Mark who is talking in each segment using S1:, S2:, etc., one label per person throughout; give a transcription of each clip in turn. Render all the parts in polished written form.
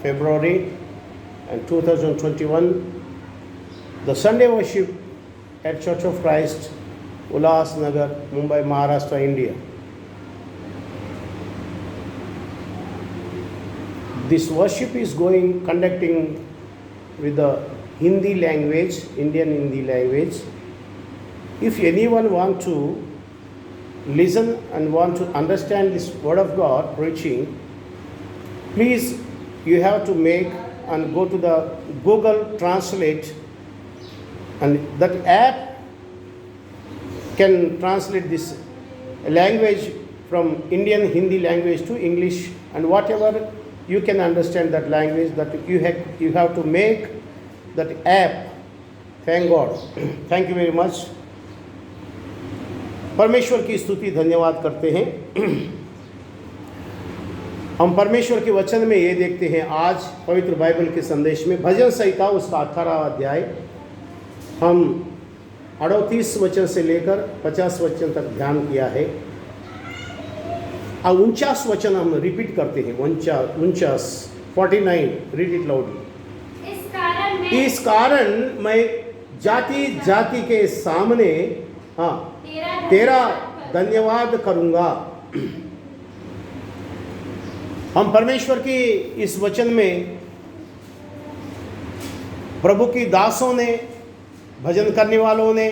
S1: February and 2021, the Sunday worship at Church of Christ, Ulas Nagar, Mumbai, Maharashtra, India. This worship is conducting with the Hindi language, Indian Hindi language. If anyone want to listen and want to understand this word of God preaching, please you have to make and go to the Google Translate, and that app can translate this language from Indian Hindi language to English, and whatever you can understand that language, that you have to make that app. Thank God. Thank you very much. परमेश्वर की स्तुति धन्यवाद करते हैं। हम परमेश्वर के वचन में ये देखते हैं आज पवित्र बाइबल के संदेश में भजन संहिता उसका 18वां अध्याय, हम 38 वचन से लेकर 50 वचन तक ध्यान किया है। और 49 वचन हम रिपीट करते हैं। 49 रीड इट लाउडली। इस कारण मैं जाति जाति के सामने तेरा धन्यवाद करूंगा। हम परमेश्वर की इस वचन में प्रभु की दासों ने, भजन करने वालों ने,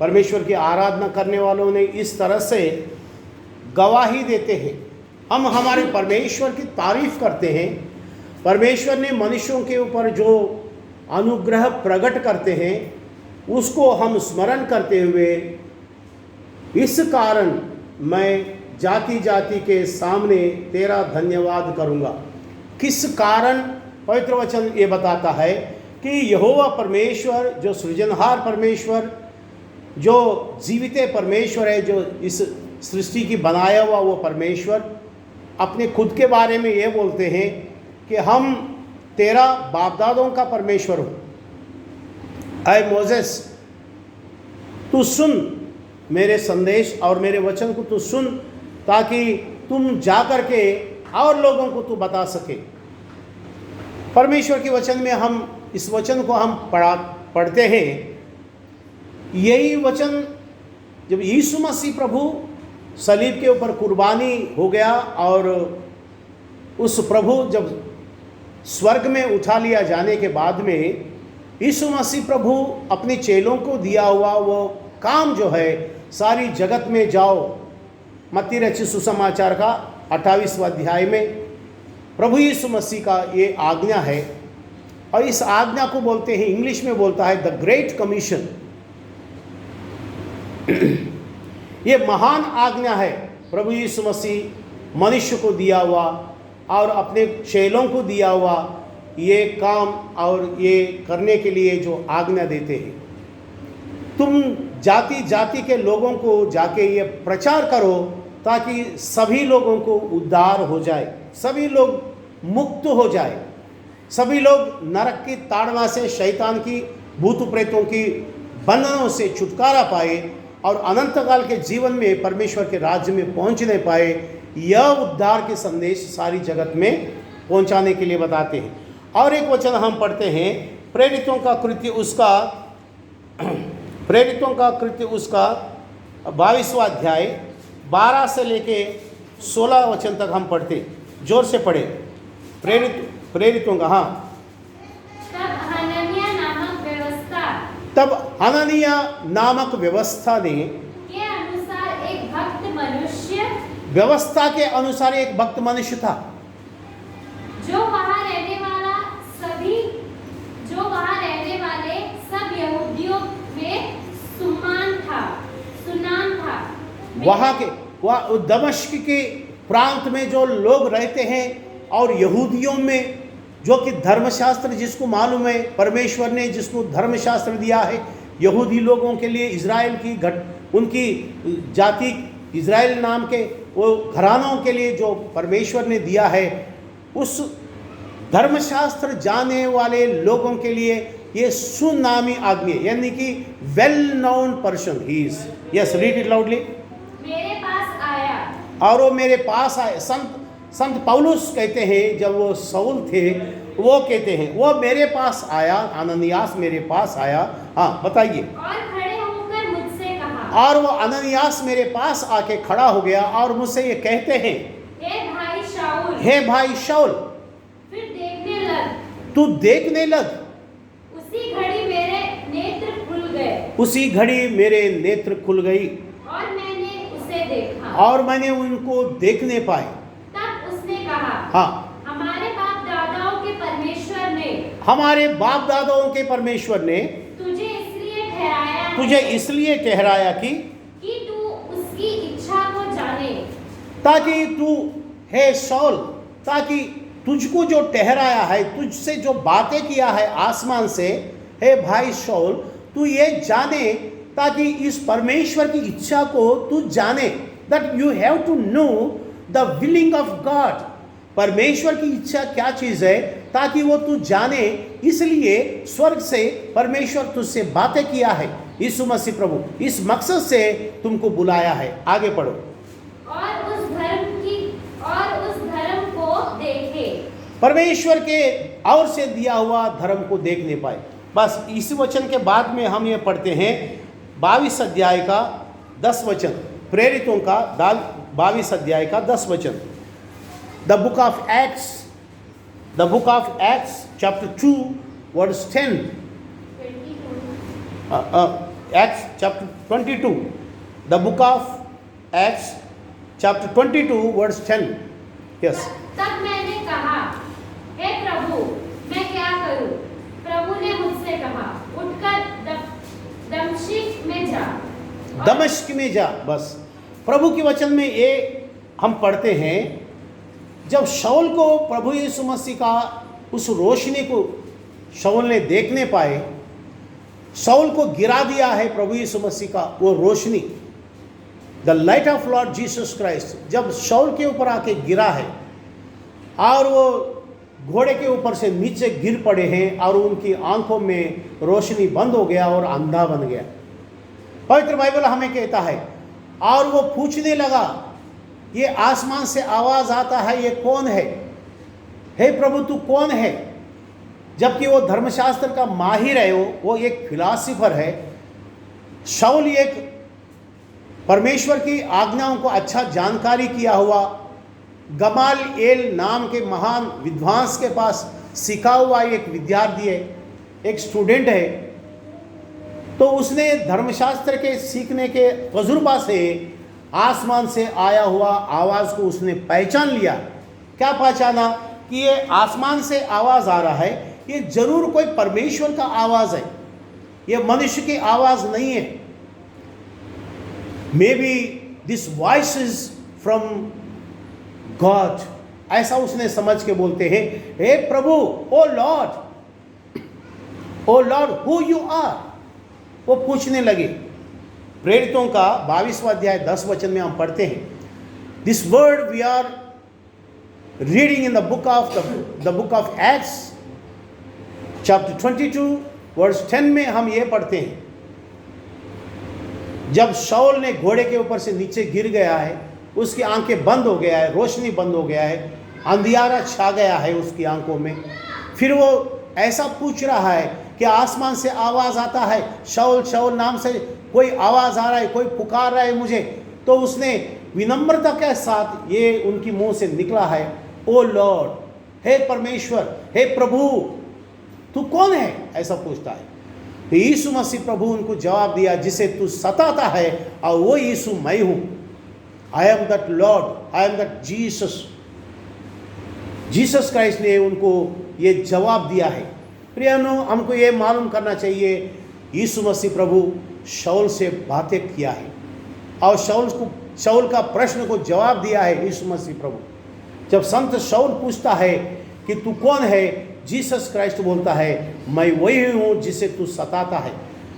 S1: परमेश्वर की आराधना करने वालों ने इस तरह से गवाही देते हैं। हम हमारे परमेश्वर की तारीफ करते हैं। परमेश्वर ने मनुष्यों के ऊपर जो अनुग्रह प्रकट करते हैं उसको हम स्मरण करते हुए, इस कारण मैं जाति जाति के सामने तेरा धन्यवाद करूंगा। किस कारण? पवित्र वचन ये बताता है कि यहोवा परमेश्वर, जो सृजनहार परमेश्वर, जो जीवित परमेश्वर है, जो इस सृष्टि की बनाया हुआ वो परमेश्वर अपने खुद के बारे में ये बोलते हैं कि हम तेरा बापदादों का परमेश्वर हूँ। ऐ मोसेस, तू सुन मेरे संदेश और मेरे वचन को तू सुन, ताकि तुम जा कर के और लोगों को तू बता सके। परमेश्वर के वचन में हम इस वचन को हम पढ़ते हैं। यही वचन जब यीशु मसीह प्रभु सलीब के ऊपर कुर्बानी हो गया और उस प्रभु जब स्वर्ग में उठा लिया जाने के बाद में यीशु मसीह प्रभु अपने चेलों को दिया हुआ वो काम जो है, सारी जगत में जाओ, मत्ती रचित सुसमाचार का 28वां अध्याय में प्रभु यीशु मसीह का ये आज्ञा है। और इस आज्ञा को बोलते हैं, इंग्लिश में बोलता है द ग्रेट कमीशन। ये महान आज्ञा है प्रभु यीशु मसीह मनुष्य को दिया हुआ और अपने चेलों को दिया हुआ ये काम और ये करने के लिए जो आज्ञा देते हैं। तुम जाति जाति के लोगों को जाके ये प्रचार करो ताकि सभी लोगों को उद्धार हो जाए, सभी लोग मुक्त हो जाए, सभी लोग नरक की ताड़ना से, शैतान की, भूत प्रेतों की बंधनों से छुटकारा पाए और अनंत काल के जीवन में परमेश्वर के राज्य में पहुंचने पाए। यह उद्धार के संदेश सारी जगत में पहुंचाने के लिए बताते हैं। और एक वचन हम पढ़ते हैं, प्रेरितों का कृत्य उसका 22वां अध्याय 12 से लेके 16 वचन तक हम पढ़ते। जोर से पढ़े। प्रेरितों का, हाँ। तब हननिया नामक व्यवस्था ने
S2: के अनुसार एक भक्त मनुष्य,
S1: व्यवस्था के अनुसार एक भक्त मनुष्य था
S2: जो वहां रहने वाले सब यहूदियों में सुनाम था।
S1: वहाँ दमिश्क के प्रांत में जो लोग रहते हैं और यहूदियों में जो कि धर्मशास्त्र जिसको मालूम है, परमेश्वर ने जिसको धर्मशास्त्र दिया है यहूदी लोगों के लिए, इज़राइल की उनकी जाति इज़राइल नाम के वो घरानों के लिए जो परमेश्वर ने दिया है, उस धर्मशास्त्र जानने वाले लोगों के लिए ये सुनामी आदमी, यानी कि well known person he is. Yes, read it loudly.
S2: मेरे पास आया
S1: और वो मेरे पास आए। संत संत पौलुस कहते हैं, जब वो शाऊल थे, वो कहते हैं वो मेरे पास आया, अननियास मेरे पास आया। हाँ बताइए।
S2: और खड़े होकर मुझसे कहा,
S1: और वो अननियास मेरे पास आके खड़ा हो गया और मुझसे ये कहते हैं,
S2: हे भाई शाऊल,
S1: हे भाई शाऊल,
S2: फिर देखने लग।
S1: तू देखने लग।
S2: उसी घड़ी मेरे नेत्र खुल गए
S1: उसी घड़ी मेरे नेत्र खुल गई
S2: और मैंने उसे देखा।
S1: और मैंने उनको देखने पाए।
S2: तब उसने कहा,
S1: हाँ,
S2: हमारे बाप दादाओं के परमेश्वर ने
S1: हमारे बाप दादाओं के परमेश्वर ने
S2: तुझे इसलिए ठहराया है
S1: तुझे इसलिए ठहराया कि
S2: तू उसकी इच्छा को जाने।
S1: ताकि तू, हे शाऊल, ताकि तुझको जो ठहराया है, तुझसे जो बातें किया है आसमान से, हे भाई शाऊल, तू ये जाने, ताकि इस परमेश्वर की इच्छा को तू जाने। That you have to know the willing of God. परमेश्वर की इच्छा क्या चीज़ है, ताकि वो तू जाने। इसलिए स्वर्ग से परमेश्वर तुझसे बातें किया है। यीशु मसीह प्रभु इस मकसद से तुमको बुलाया है। आगे पढ़ो।
S2: और उस धर्म को देखे।
S1: परमेश्वर के और से दिया हुआ धर्म को देखने पाए। बस इस वचन के बाद में हम ये पढ़ते हैं 22 अध्याय का 10 वचन, प्रेरितों का 22 अध्याय का 10 वचन। The book of Acts chapter 2 verse 10। Acts chapter 22, the book of Acts chapter 22 verse 10। Yes.
S2: तब मैंने कहा, हे प्रभु, मैं क्या करूं? प्रभु ने मुझसे कहा, उठकर दमिश्क में जा।
S1: दमिश्क में जा। बस प्रभु के वचन में ये हम पढ़ते हैं, जब शाऊल को प्रभु यीशु मसीह का उस रोशनी को शाऊल ने देखने पाए, शाऊल को गिरा दिया है प्रभु यीशु मसीह का वो रोशनी, the light of Lord Jesus Christ जब शाऊल के ऊपर आके गिरा है और वो घोड़े के ऊपर से नीचे गिर पड़े हैं और उनकी आंखों में रोशनी बंद हो गया और अंधा बन गया। पवित्र बाइबल हमें कहता है, और वो पूछने लगा, ये आसमान से आवाज आता है, ये कौन है? हे प्रभु तू कौन है? जबकि वो धर्मशास्त्र का माहिर है, वो एक फिलासफर है। शाऊल एक परमेश्वर की आज्ञाओं को अच्छा जानकारी किया हुआ गमालिएल नाम के महान विद्वांस के पास सीखा हुआ एक विद्यार्थी है, एक स्टूडेंट है। तो उसने धर्मशास्त्र के सीखने के तजुर्बा से आसमान से आया हुआ आवाज़ को उसने पहचान लिया। क्या पहचाना? कि ये आसमान से आवाज़ आ रहा है, ये जरूर कोई परमेश्वर का आवाज़ है, ये मनुष्य की आवाज़ नहीं है। May be this voice is from God, ऐसा उसने समझ के बोलते हैं, हे प्रभु, ओ लॉर्ड हु यू आर। वो पूछने लगे। प्रेरितों का 22वां अध्याय 10 वचन में हम पढ़ते हैं, this word we are reading in the book of Acts chapter 22 verse 10 में हम ये पढ़ते हैं, जब शाऊल ने घोड़े के ऊपर से नीचे गिर गया है, उसकी आंखें बंद हो गया है, रोशनी बंद हो गया है, अंधियारा छा गया है उसकी आंखों में। फिर वो ऐसा पूछ रहा है कि आसमान से आवाज़ आता है, शाऊल शाऊल नाम से कोई आवाज़ आ रहा है, कोई पुकार रहा है मुझे। तो उसने विनम्रता के साथ ये उनकी मुंह से निकला है, ओ लॉर्ड, हे परमेश्वर, हे प्रभु, तू कौन है? ऐसा पूछता है। तो यीशु मसीह प्रभु उनको जवाब दिया, जिसे तू सताता है और वो यीशु मैं हूँ। I am that Lord, I am that Jesus Christ ने उनको ये जवाब दिया है। प्रियनो, हमको ये मालूम करना चाहिए, यीशु मसीह प्रभु शाऊल से बातें किया है और शाऊल का प्रश्न को जवाब दिया है यीशु मसीह प्रभु। जब संत शाऊल पूछता है कि तू कौन है, जीसस क्राइस्ट बोलता है, मैं वही हूँ जिसे तू सताता है।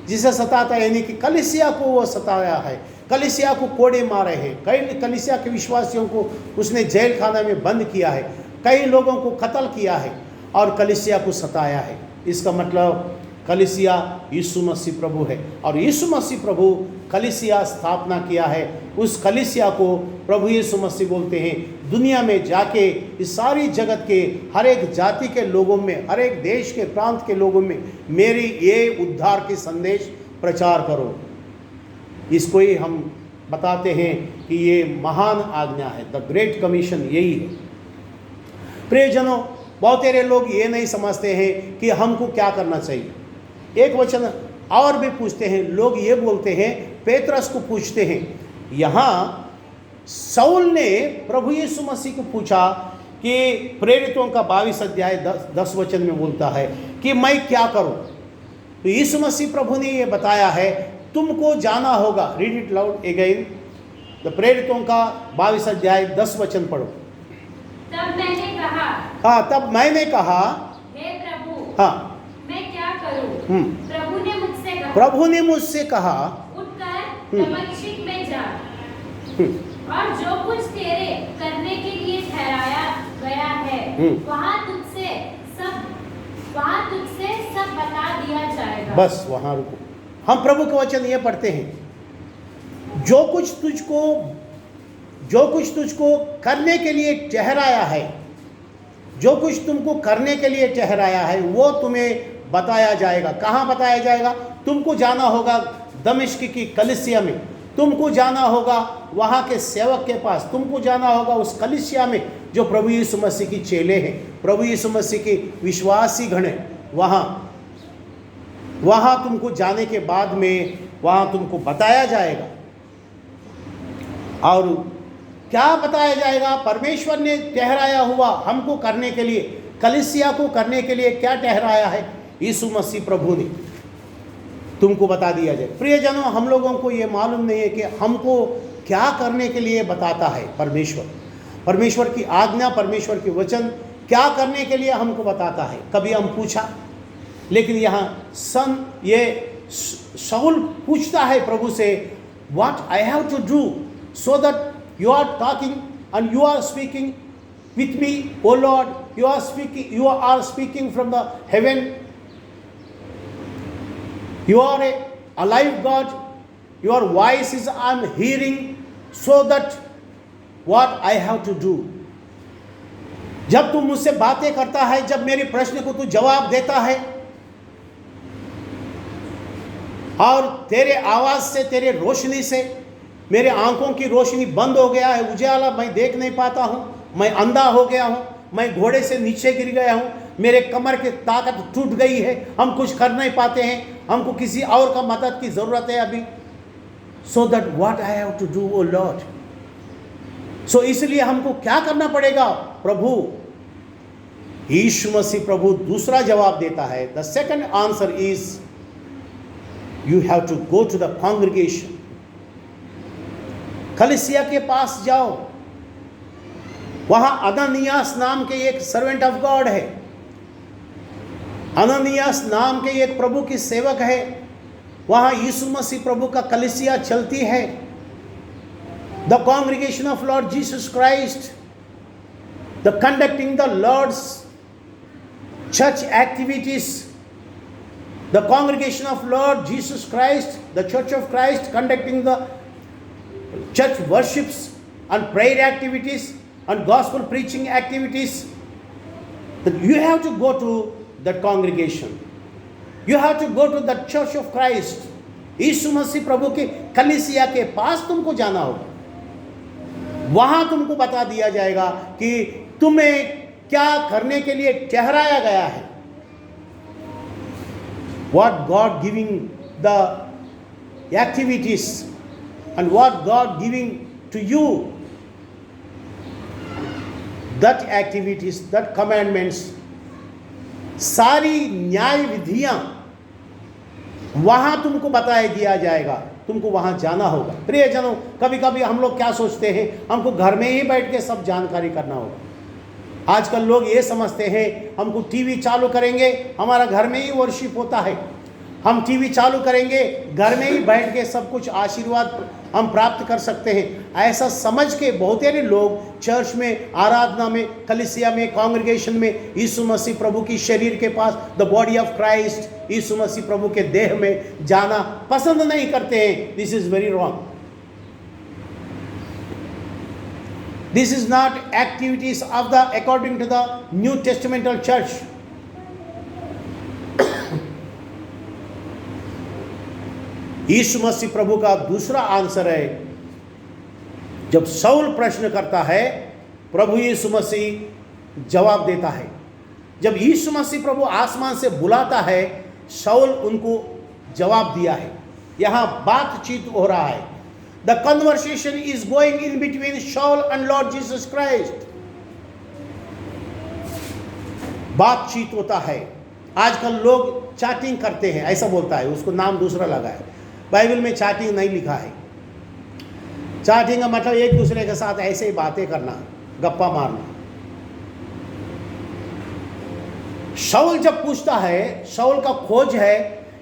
S1: जिसे सताता है यानी कि कलीसिया को वो सताया है, कलीसिया को कोड़े मारे हैं, कई कलीसिया के विश्वासियों को उसने जेल खाना में बंद किया है, कई लोगों को कत्ल किया है और कलीसिया को सताया है। इसका मतलब कलीसिया यीशु मसीह प्रभु है और यीशु मसीह प्रभु कलीसिया स्थापना किया है। उस कलीसिया को प्रभु यीशु मसीह बोलते हैं, दुनिया में जाके इस सारी जगत के हर एक जाति के लोगों में, हर एक देश के प्रांत के लोगों में मेरी ये उद्धार की संदेश प्रचार करो। इसको ही हम बताते हैं कि ये महान आज्ञा है, द ग्रेट कमीशन यही है। प्रियजनों, बहुत सारे लोग ये नहीं समझते हैं कि हमको क्या करना चाहिए। एक वचन और भी पूछते हैं, लोग ये बोलते हैं, पेत्रस को पूछते हैं, यहाँ शाऊल ने प्रभु यीशु मसीह को पूछा कि प्रेरितों का 22 अध्याय 10 वचन में बोलता है कि मैं क्या करूं। तो यीशु मसीह प्रभु ने ये बताया है, तुमको जाना होगा। Read it loud again, the प्रेरितों का 22 अध्याय 10 वचन पढ़ो।
S2: तब मैंने कहा,
S1: हाँ, तब मैंने कहा,
S2: हे प्रभु,
S1: हाँ,
S2: मैं क्या करूं? प्रभु ने मुझसे कहा, उठकर दमिश्क में जा, और जो कुछ तेरे करने के लिए ठहराया गया है वहाँ तुझसे सब बता दिया जाएगा। बस वहाँ रुको। हम प्रभु का वचन ये पढ़ते हैं, जो कुछ तुझको करने के लिए ठहराया है, जो कुछ तुमको करने के लिए ठहराया है वो तुम्हें बताया जाएगा। कहाँ बताया जाएगा? तुमको जाना होगा दमिश्क की कलीसिया में, तुमको जाना होगा वहाँ के सेवक के पास, तुमको जाना होगा उस कलीसिया में जो प्रभु यीशु मसीह की चेले हैं, प्रभु यीशु मसीह की विश्वासी गण हैं। वहाँ तुमको जाने के बाद में वहाँ तुमको बताया जाएगा। और क्या बताया जाएगा? परमेश्वर ने ठहराया हुआ हमको करने के लिए, कलीसिया को करने के लिए क्या ठहराया है यीशु मसीह प्रभु ने, तुमको बता दिया जाए। प्रियजनों, हम लोगों को ये मालूम नहीं है कि हमको क्या करने के लिए बताता है परमेश्वर की आज्ञा, परमेश्वर की वचन क्या करने के लिए हमको बताता है। कभी हम पूछा, लेकिन यहाँ शाऊल पूछता है प्रभु से, what I have to do so that you are talking and you are speaking with me, O Lord, you are speaking from the heaven, you are a alive God, your voice is I am hearing, so that what I have to do। जब तू मुझसे बातें करता है, जब मेरे प्रश्न को तू जवाब देता है और तेरे आवाज से, तेरे रोशनी से मेरे आंखों की रोशनी बंद हो गया है, उजाला मैं देख नहीं पाता हूं, मैं अंधा हो गया हूं, मैं घोड़े से नीचे गिर गया हूं, मेरे कमर की ताकत टूट गई है, हम कुछ कर नहीं पाते हैं, हमको किसी और का मदद की जरूरत है अभी। So that what I have to do O lord. सो इसलिए हमको क्या करना पड़ेगा प्रभु? यीशु मसीह प्रभु दूसरा जवाब देता है। The second answer is you have to go to the congregation. कलीसिया के पास जाओ, वहां अननियास नाम के एक सर्वेंट ऑफ गॉड है, अननियास नाम के एक प्रभु की सेवक है, वहां यीशु मसीह प्रभु का कलीसिया चलती है। The congregation of Lord Jesus Christ, the conducting the Lord's church activities, the congregation of Lord Jesus Christ, the church of Christ conducting the church worships and prayer activities and gospel preaching activities, that you have to go to that congregation, you have to go to the church of Christ। यीशु मसीह प्रभु के कलीसिया के पास तुमको जाना होगा, वहां तुमको बता दिया जाएगा कि तुम्हें क्या करने के लिए ठहराया गया है। what God giving the activities and what God giving to you, that activities, that commandments, सारी न्याय विधियां वहां तुमको बताया दिया जाएगा, तुमको वहां जाना होगा। प्रियजनों, कभी कभी हम लोग क्या सोचते हैं, हमको घर में ही बैठ के सब जानकारी करना होगा। आजकल लोग ये समझते हैं हमको टीवी चालू करेंगे, हमारा घर में ही वर्शिप होता है, हम टीवी चालू करेंगे, घर में ही बैठ के सब कुछ आशीर्वाद हम प्राप्त कर सकते हैं। ऐसा समझ के बहुत सारे लोग चर्च में, आराधना में, कलीसिया में, कांग्रेगेशन में, यीशु मसीह प्रभु की शरीर के पास, द बॉडी ऑफ क्राइस्ट, यीशु मसीह प्रभु के देह में जाना पसंद नहीं करते हैं। This is very wrong. This is not activities of the according to the New Testamental church. यीशु मसीह प्रभु का दूसरा आंसर है, जब शाऊल प्रश्न करता है, प्रभु यीशु मसीह जवाब देता है। जब यीशु मसीह प्रभु आसमान से बुलाता है, शाऊल उनको जवाब दिया है। यहाँ बातचीत हो रहा है। The conversation is going in between Saul and Lord Jesus Christ. बातचीत होता है। आजकल लोग चैटिंग करते हैं, ऐसा बोलता है, उसको नाम दूसरा लगा है। बाइबल में चैटिंग नहीं लिखा है। चैटिंग का मतलब एक दूसरे के साथ ऐसे ही बातें करना, गप्पा मारना। शाऊल जब पूछता है, शाऊल का खोज है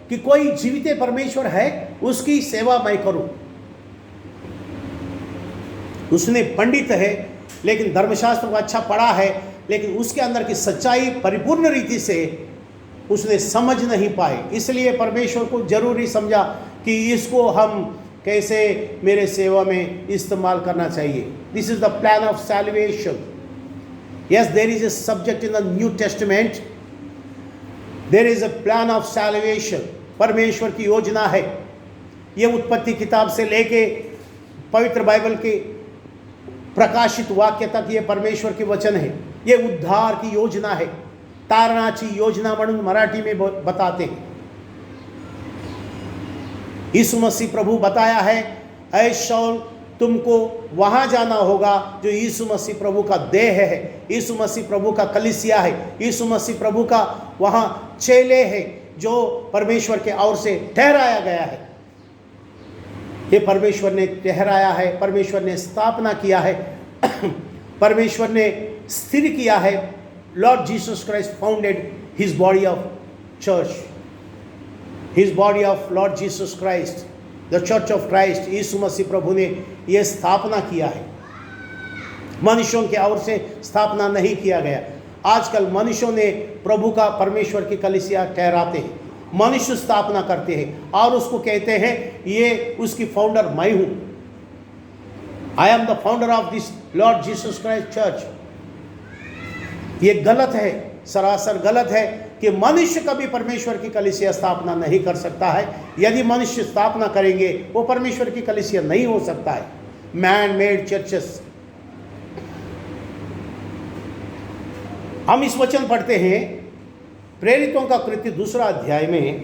S2: कि कोई जीवित परमेश्वर है, उसकी सेवा मैं करूं। उसने पंडित है, लेकिन धर्मशास्त्र को अच्छा पढ़ा है, लेकिन उसके अंदर की सच्चाई परिपूर्ण रीति से उसने समझ नहीं पाए। इसलिए परमेश्वर को जरूरी समझा कि इसको हम कैसे मेरे सेवा में इस्तेमाल करना चाहिए। This is the plan of salvation. Yes, there is a subject in the New Testament, there is a plan of salvation. परमेश्वर की योजना है। ये उत्पत्ति किताब से लेके पवित्र बाइबल के प्रकाशित वाक्य तक ये परमेश्वर के वचन है। ये उद्धार की योजना है। तारणाची योजना म्हणून मराठी में बताते हैं। यीशु मसीह प्रभु बताया है, ऐ शाऊल तुमको वहां जाना होगा जो यीशु मसीह प्रभु का देह है, यीशु मसीह प्रभु का कलीसिया है, यीशु मसीह प्रभु का वहां चेले है जो परमेश्वर के ओर से ठहराया गया है। ये परमेश्वर ने ठहराया है, परमेश्वर ने स्थापना किया है, परमेश्वर ने स्थिर किया है। Lord Jesus Christ founded his body of church, his body of Lord Jesus Christ, the church of Christ. यीशु मसीह प्रभु ने यह स्थापना किया है, मनुष्यों के ओर से स्थापना नहीं किया गया। आजकल मनुष्यों ने प्रभु का परमेश्वर की कलीसिया ठहराते हैं, मनुष्य स्थापना करते हैं और उसको कहते हैं ये उसकी फाउंडर मैं हूं। I am the founder of this Lord Jesus Christ church. ये गलत है, सरासर गलत है कि मनुष्य कभी परमेश्वर की कलीसिया स्थापना नहीं कर सकता है। यदि मनुष्य स्थापना करेंगे वो परमेश्वर की कलीसिया नहीं हो सकता है। Man made churches. हम इस वचन पढ़ते हैं प्रेरितों का कृत्य दूसरा अध्याय में,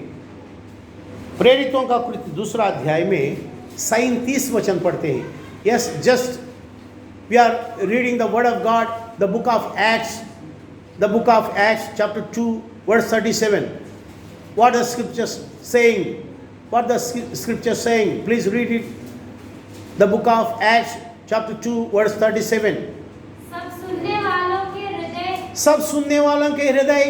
S2: प्रेरितों का कृत्य दूसरा अध्याय में 37 वचन पढ़ते हैं। Yes, just we are reading the word of God, the book of Acts, the book of Acts chapter 2 verse 37. What the scriptures saying? What the scripture saying? Please read it. The book of Acts chapter 2 verse 37.
S3: सब सुनने वालों के हृदय,
S2: सब सुनने वालों के हृदय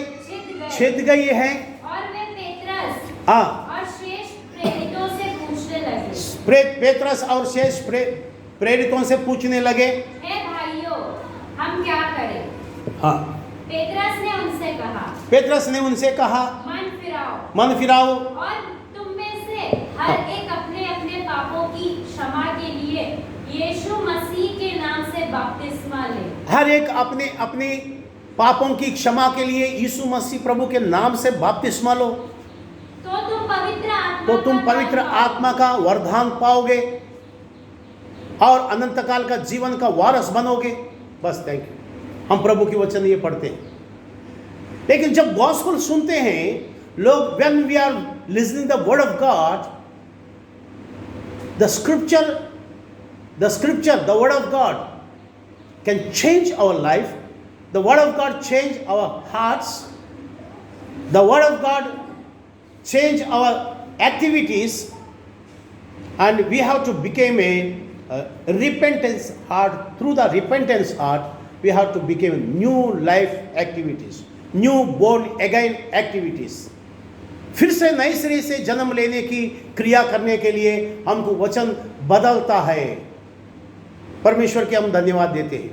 S2: छिद गए हैं
S3: और वे पेत्रस
S2: हाँ
S3: और शेष प्रेरितों से पूछने लगे।
S2: पेत्रस और शेष प्रेरितों से पूछने लगे,
S3: हे भाइयों, हम क्या करें?
S2: हाँ, पेत्रस ने उनसे कहा मन फिराओ
S3: और तुम में से हर एक अपने अपने पापों की क्षमा के लिए यीशु मसीह के नाम से बपतिस्मा ले।
S2: हर एक अपने अपने पापों की क्षमा के लिए यीशु मसीह प्रभु के नाम से बपतिस्मा लो,
S3: तो तुम
S2: पवित्र आत्मा का वरदान पाओगे और अनंत काल का जीवन का वारस बनोगे। बस, थैंक यू। हम प्रभु की वचन ये पढ़ते हैं, लेकिन जब गॉस्पेल सुनते हैं लोग, when we are listening the word of God, the scripture, the word of God can change our life, the word of God change our hearts, the word of God change our activities, and we have to become a repentance heart. Through the repentance heart we have to become new life activities, new born again activities. फिर से नए सिरे से जन्म लेने की क्रिया करने के लिए हमको वचन बदलता है। परमेश्वर के हम धन्यवाद देते हैं।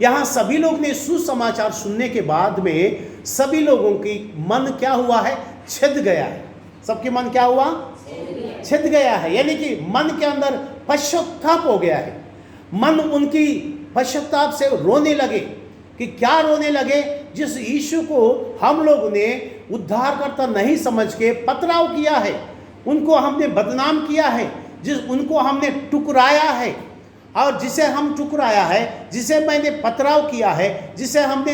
S2: यहाँ सभी लोग ने सुसमाचार सुनने के बाद में सभी लोगों की मन क्या हुआ है? छिद गया है। सबके मन क्या हुआ? छिद गया है, यानी कि मन के अंदर पश्चाताप हो गया है। मन उनकी पश्चाताप से रोने लगे। कि क्या रोने लगे? जिस यीशु को हम लोग ने उद्धारकर्ता नहीं समझ के पथराव किया है, उनको हमने बदनाम किया है, उनको हमने टुकराया है, और जिसे हम टुकराया है, जिसे मैंने पथराव किया है, जिसे हमने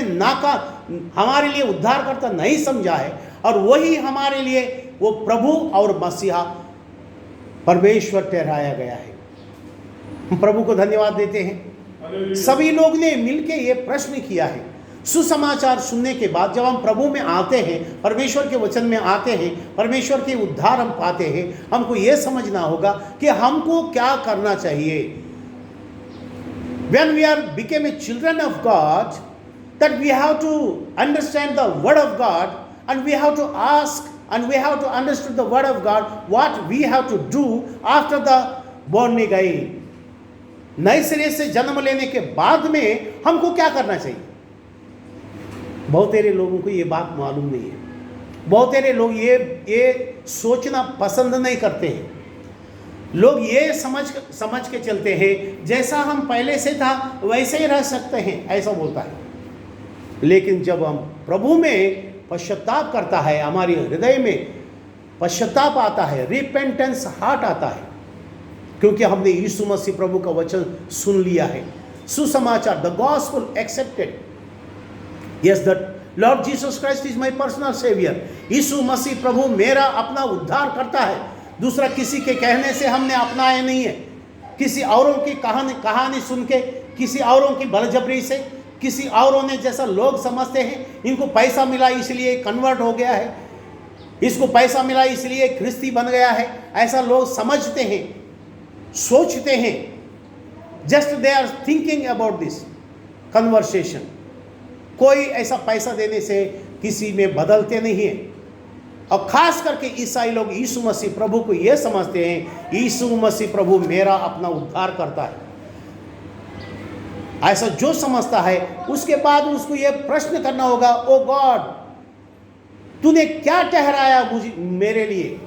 S2: हमारे लिए उद्धारकर्ता नहीं समझा है, और वही हमारे लिए वो प्रभु और मसीहा परमेश्वर ठहराया गया है। हम प्रभु को धन्यवाद देते हैं। सभी लोग ने मिलके ये प्रश्न किया है। सुसमाचार सुनने के बाद जब हम प्रभु में आते हैं, परमेश्वर के वचन में आते हैं, परमेश्वर के उद्धार हम पाते हैं, हमको ये समझना होगा कि हमको क्या करना चाहिए। When we are became a children of God, that we have to understand the word of God, and we have to ask, and we have to understand the word of God, what we have to do after the born again. नए सिरे से जन्म लेने के बाद में हमको क्या करना चाहिए? बहुत सारे लोगों को ये बात मालूम नहीं है। बहुत सारे लोग ये सोचना पसंद नहीं करते हैं। लोग ये समझ के चलते हैं जैसा हम पहले से था वैसे ही रह सकते हैं, ऐसा बोलता है। लेकिन जब हम प्रभु में पश्चाताप करता है, हमारे हृदय में पश्चाताप आता है, रिपेंटेंस हार्ट आता है, क्योंकि हमने यीशु मसीह प्रभु का वचन सुन लिया है। सुसमाचार, the gospel accepted, yes the lord Jesus Christ is my personal saviour. यीशु मसीह प्रभु मेरा अपना उद्धार करता है। दूसरा किसी के कहने से हमने अपनाया नहीं है, किसी औरों की कहानी सुन के, किसी औरों की बलजबरी से, किसी औरों ने जैसा लोग समझते हैं, इनको पैसा मिला इसलिए कन्वर्ट हो गया है, इसको पैसा मिला इसलिए ख्रिस्ती बन गया है, ऐसा लोग समझते हैं, सोचते हैं। Just they are thinking about this conversation. कोई ऐसा पैसा देने से किसी में बदलते नहीं है। और खास करके ईसाई लोग यीशु मसीह प्रभु को यह समझते हैं, यीशु मसीह प्रभु मेरा अपना उद्धार करता है। ऐसा जो समझता है, उसके बाद उसको यह प्रश्न करना होगा, ओ गॉड, तूने क्या ठहराया मुझे मेरे लिए,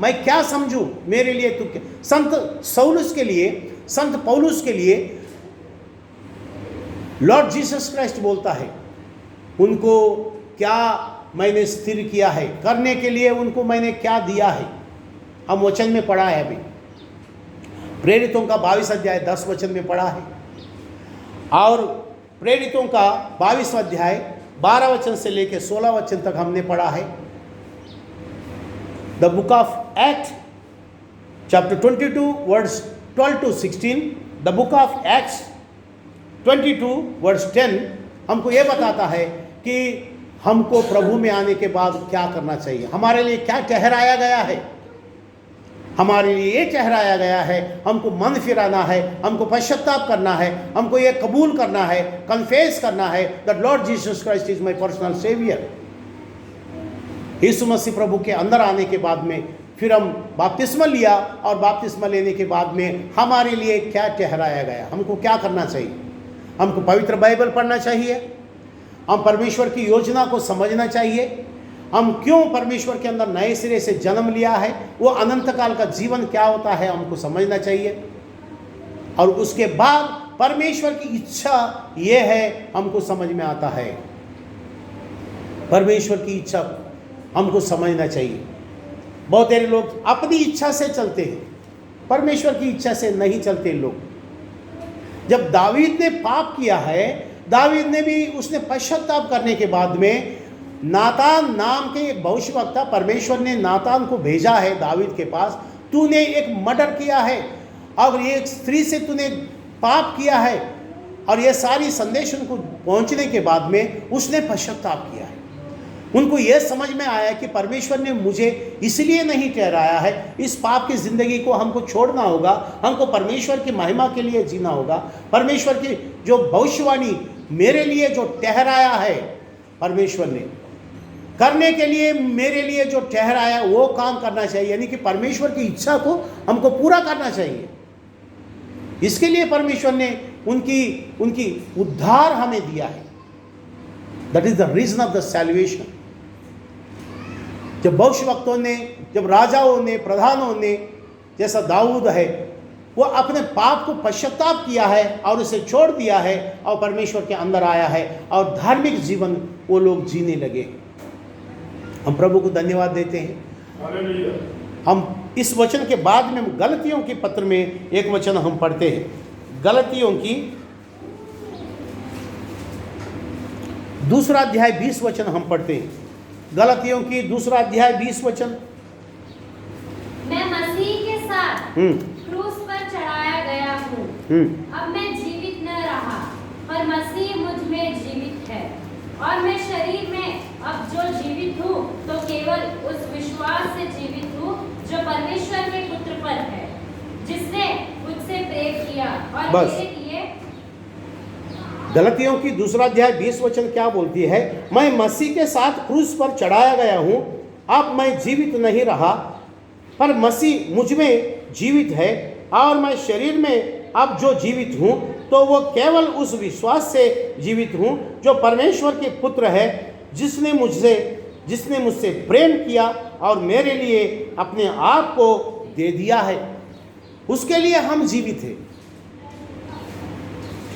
S2: मैं क्या समझूं मेरे लिए तू क्या? संत सौलुस के लिए, संत पौलुस के लिए लॉर्ड जीसस क्राइस्ट बोलता है, उनको क्या मैंने स्थिर किया है, करने के लिए उनको मैंने क्या दिया है। हम वचन में पढ़ा है, अभी प्रेरितों का 22 अध्याय 10 वचन में पढ़ा है, और प्रेरितों का 22 अध्याय 12 वचन से लेकर 16 वचन तक हमने पढ़ा है। The book of act chapter 22 words 12 to 16, the book of acts 22 words 10 हमको ये बताता है कि हमको प्रभु में आने के बाद क्या करना चाहिए, हमारे लिए क्या ठहराया गया है। हमारे लिए ये ठहराया गया है, हमको मन फिराना है, हमको पश्चाताप करना है, हमको ये कबूल करना है, कन्फेस करना है that lord Jesus Christ is my personal saviour. यीशु मसीह प्रभु के अंदर आने के बाद में फिर हम बपतिस्मा लिया, और बपतिस्मा लेने के बाद में हमारे लिए क्या ठहराया गया, हमको क्या करना चाहिए। हमको पवित्र बाइबल पढ़ना चाहिए, हम परमेश्वर की योजना को समझना चाहिए, हम क्यों परमेश्वर के अंदर नए सिरे से जन्म लिया है, वो अनंत काल का जीवन क्या होता है हमको समझना चाहिए। और उसके बाद परमेश्वर की इच्छा ये है हमको समझ में आता है, परमेश्वर की इच्छा हमको समझना चाहिए। बहुत सारे लोग अपनी इच्छा से चलते हैं, परमेश्वर की इच्छा से नहीं चलते लोग। जब दावीद ने पाप किया है, दावीद ने भी उसने पश्चाताप करने के बाद में नातान नाम के एक भविष्यवक्ता, परमेश्वर ने नातान को भेजा है दावीद के पास, तूने एक मर्डर किया है और एक स्त्री से तूने पाप किया है, और ये सारी संदेश उनको पहुंचने के बाद में उसने पश्चाताप किया है। उनको यह समझ में आया कि परमेश्वर ने मुझे इसलिए नहीं ठहराया है, इस पाप की ज़िंदगी को हमको छोड़ना होगा, हमको परमेश्वर की महिमा के लिए जीना होगा। परमेश्वर की जो भविष्यवाणी मेरे लिए जो ठहराया है, परमेश्वर ने करने के लिए मेरे लिए जो ठहराया वो काम करना चाहिए, यानी कि परमेश्वर की इच्छा को हमको पूरा करना चाहिए। इसके लिए परमेश्वर ने उनकी उद्धार हमें दिया है। That is the reason of the salvation. जब भविष्यवक्तों ने, जब राजाओं ने, प्रधानों ने, जैसा दाऊद है,
S1: वो अपने पाप को पश्चाताप किया है और उसे छोड़ दिया है और परमेश्वर के अंदर आया है और धार्मिक जीवन वो लोग जीने लगे। हम प्रभु को धन्यवाद देते हैं। हम इस वचन के बाद में गलतियों के पत्र में एक वचन हम पढ़ते हैं, गलतियों की 2 अध्याय 20 वचन हम पढ़ते हैं। गलतियों की 2 अध्याय 20 वचन।
S3: मैं मसीह के साथ क्रूस पर चढ़ाया गया हूँ। अब मैं जीवित न रहा, पर मसीह मुझ में जीवित है, और मैं शरीर में अब जो जीवित हूँ तो केवल उस विश्वास से जीवित हूँ जो परमेश्वर के पुत्र पर है, जिसने मुझसे प्रेम किया और मेरे लिए।
S1: गलतियों की 2 अध्याय 20 वचन क्या बोलती है? मैं मसीह के साथ क्रूस पर चढ़ाया गया हूँ, अब मैं जीवित नहीं रहा, पर मसीह मुझ में जीवित है, और मैं शरीर में अब जो जीवित हूँ तो वो केवल उस विश्वास से जीवित हूँ जो परमेश्वर के पुत्र है, जिसने मुझसे प्रेम किया और मेरे लिए अपने आप को दे दिया है। उसके लिए हम जीवित हैं।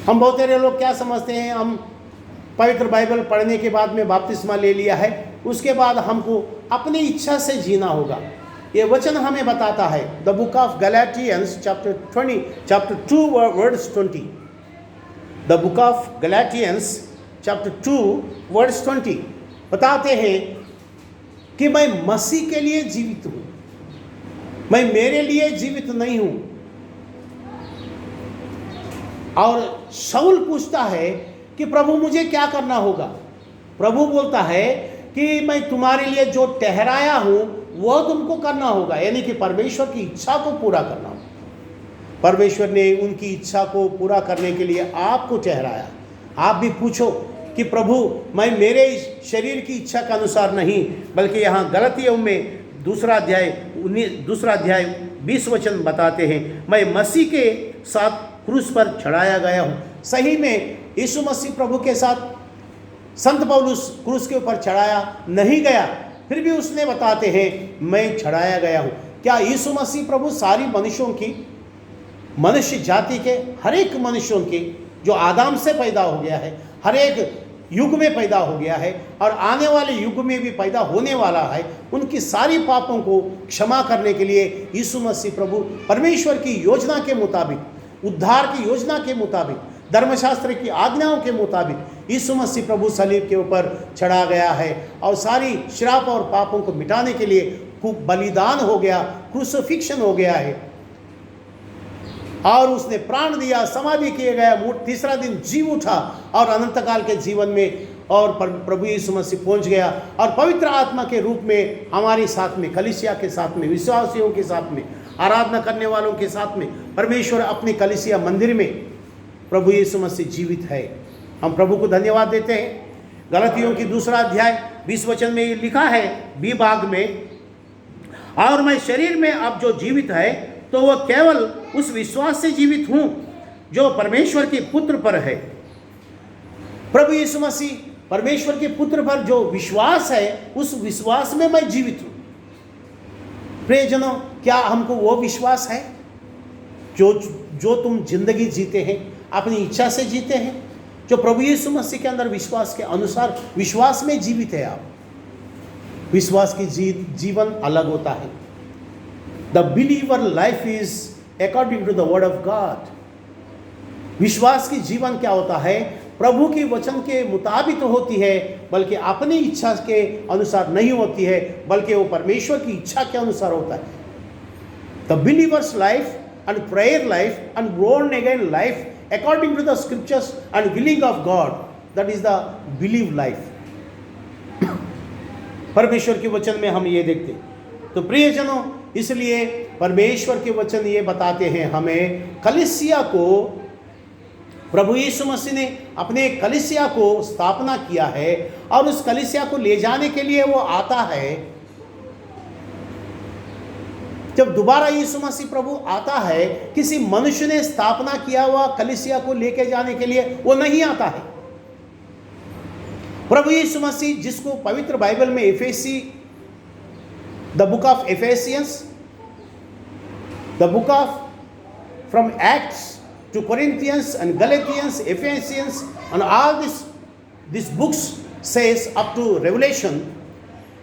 S1: हम बहुत सारे लोग क्या समझते हैं, हम पवित्र बाइबल पढ़ने के बाद में बपतिस्मा ले लिया है, उसके बाद हमको अपनी इच्छा से जीना होगा। ये वचन हमें बताता है, the book of Galatians chapter 2 verse 20। The book of Galatians chapter 2 verse 20 बताते हैं कि मैं मसीह के लिए जीवित हूँ, मैं मेरे लिए जीवित नहीं हूँ। और शाऊल पूछता है कि प्रभु मुझे क्या करना होगा? प्रभु बोलता है कि मैं तुम्हारे लिए जो ठहराया हूँ वो तुमको करना होगा, यानी कि परमेश्वर की इच्छा को पूरा करना होगा। परमेश्वर ने उनकी इच्छा को पूरा करने के लिए आपको ठहराया। आप भी पूछो कि प्रभु मैं मेरे शरीर की इच्छा के अनुसार नहीं, बल्कि यहाँ गलतियों में 2 अध्याय 20 वचन बताते हैं, मैं मसीह के साथ क्रूस पर चढ़ाया गया हूँ। सही में यीशु मसीह प्रभु के साथ संत पौलुस क्रूस के ऊपर चढ़ाया नहीं गया, फिर भी उसने बताते हैं मैं चढ़ाया गया हूँ। क्या यीशु मसीह प्रभु सारी मनुष्य जाति के हर एक मनुष्यों के जो आदम से पैदा हो गया है, हर एक युग में पैदा हो गया है और आने वाले युग में भी पैदा होने वाला है, उनकी सारी पापों को क्षमा करने के लिए यीशु मसीह प्रभु परमेश्वर की योजना के मुताबिक, उद्धार की योजना के मुताबिक, धर्मशास्त्र की आज्ञाओं के मुताबिक यीशु मसीह प्रभु सलीब के ऊपर चढ़ा गया है और सारी श्राप और पापों को मिटाने के लिए बलिदान हो गया, क्रूसिफिक्शन हो गया है, और उसने प्राण दिया, समाधि किया गया, तीसरा दिन जी उठा और अनंत काल के जीवन में और प्रभु यीशु मसीह पहुंच गया और पवित्र आत्मा के रूप में हमारे साथ में, कलीसिया के साथ में, विश्वासियों के साथ में, आराधना करने वालों के साथ में, परमेश्वर अपनी कलीसिया मंदिर में प्रभु यीशु मसीह जीवित है। हम प्रभु को धन्यवाद देते हैं। गलतियों की 2 अध्याय 20 वचन में लिखा है बी भाग में, और मैं शरीर में अब जो जीवित है तो वह केवल उस विश्वास से जीवित हूं जो परमेश्वर के पुत्र पर है। प्रभु यीशु मसीह परमेश्वर के पुत्र पर जो विश्वास है, उस विश्वास में मैं जीवित हूं। प्रियजनों, क्या हमको वो विश्वास है जो तुम जिंदगी जीते हैं, अपनी इच्छा से जीते हैं, जो प्रभु यीशु मसीह के अंदर विश्वास के अनुसार विश्वास में जीवित है आप? विश्वास की जीवन अलग होता है। The believer life is according to the word of God. विश्वास की जीवन क्या होता है? प्रभु की वचन के मुताबिक होती है, बल्कि अपनी इच्छा के अनुसार नहीं होती है, बल्कि वो परमेश्वर की इच्छा के अनुसार होता है। The believers life and prayer life and born again life according to the scriptures and willing of God, that is the believe life। परमेश्वर के वचन में हम ये देखते हैं। तो प्रियजनों, इसलिए परमेश्वर के वचन ये बताते हैं हमें, कलीसिया को प्रभु यीशु मसीह ने अपने कलीसिया को स्थापना किया है और उस कलीसिया को ले जाने के लिए वो आता है। जब दोबारा यीशु मसीह प्रभु आता है, किसी मनुष्य ने स्थापना किया हुआ कलीसिया को लेके जाने के लिए वो नहीं आता है। प्रभु यीशु मसीह, जिसको पवित्र बाइबल में एफेसी, the book of Ephesians, the book of from Acts to Corinthians and Galatians, Ephesians, and all these books says up to Revelation,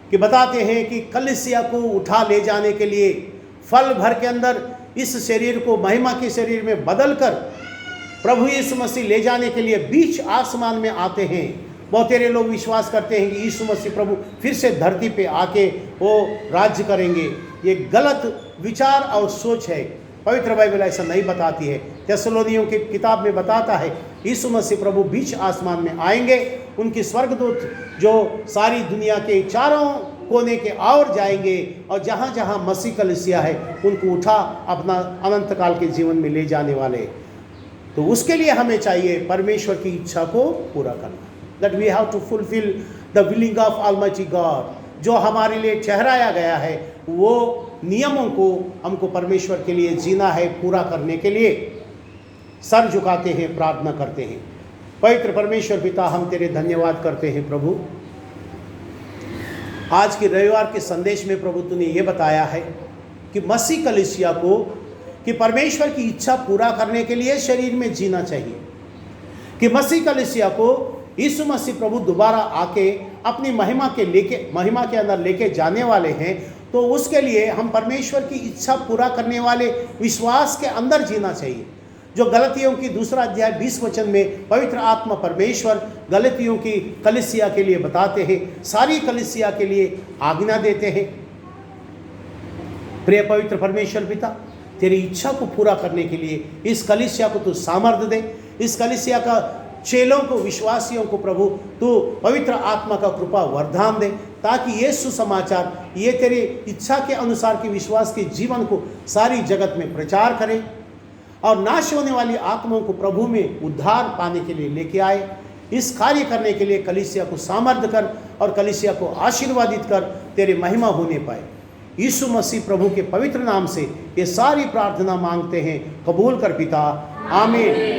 S1: कि बताते हैं कि कलीसिया को उठा ले जाने के लिए फल भर के अंदर इस शरीर को महिमा के शरीर में बदलकर प्रभु यीशु मसीह ले जाने के लिए बीच आसमान में आते हैं। बहुत सारे लोग विश्वास करते हैं कि यीशु मसीह प्रभु फिर से धरती पे आके वो राज्य करेंगे। ये गलत विचार और सोच है। पवित्र बाइबल ऐसा नहीं बताती है। थिस्सलुनीकियों की किताब में बताता है यीशु मसीह प्रभु बीच आसमान में आएंगे, उनकी स्वर्गदूत जो सारी दुनिया के चारों कोने के और जाएंगे और जहाँ जहाँ मसीह कलीसिया है उनको उठा अपना अनंत काल के जीवन में ले जाने वाले। तो उसके लिए हमें चाहिए परमेश्वर की इच्छा को पूरा करना, that we have to fulfill the willing of Almighty God। जो हमारे लिए ठहराया गया है वो नियमों को हमको परमेश्वर के लिए जीना है। पूरा करने के लिए सर झुकाते हैं, प्रार्थना करते हैं। पवित्र परमेश्वर पिता, हम तेरे धन्यवाद करते हैं प्रभु। आज के रविवार के संदेश में प्रभु तूने ये बताया है कि मसीह कलीसिया को कि परमेश्वर की इच्छा पूरा करने के लिए शरीर में जीना चाहिए, कि मसीह कलीसिया को यीशु मसीह प्रभु दोबारा आके अपनी महिमा के अंदर लेके जाने वाले हैं। तो उसके लिए हम परमेश्वर की इच्छा पूरा करने वाले विश्वास के अंदर जीना चाहिए। जो गलतियों की 2 अध्याय 20 वचन में पवित्र आत्मा परमेश्वर गलतियों की कलीसिया के लिए बताते हैं, सारी कलीसिया के लिए आज्ञा देते हैं। प्रिय पवित्र परमेश्वर पिता, तेरी इच्छा को पूरा करने के लिए इस कलीसिया को तू सामर्थ्य दे। इस कलीसिया का चेलों को, विश्वासियों को प्रभु तू पवित्र आत्मा का कृपा वरदान दे, ताकि ये सुसमाचार, ये तेरी इच्छा के अनुसार के विश्वास के जीवन को सारी जगत में प्रचार करें और नाश होने वाली आत्माओं को प्रभु में उद्धार पाने के लिए लेके आए। इस कार्य करने के लिए कलीसिया को सामर्थ्य कर और कलीसिया को आशीर्वादित कर, तेरे महिमा होने पाए। यीशु मसीह प्रभु के पवित्र नाम से ये सारी प्रार्थना मांगते हैं, कबूल कर पिता, आमीन।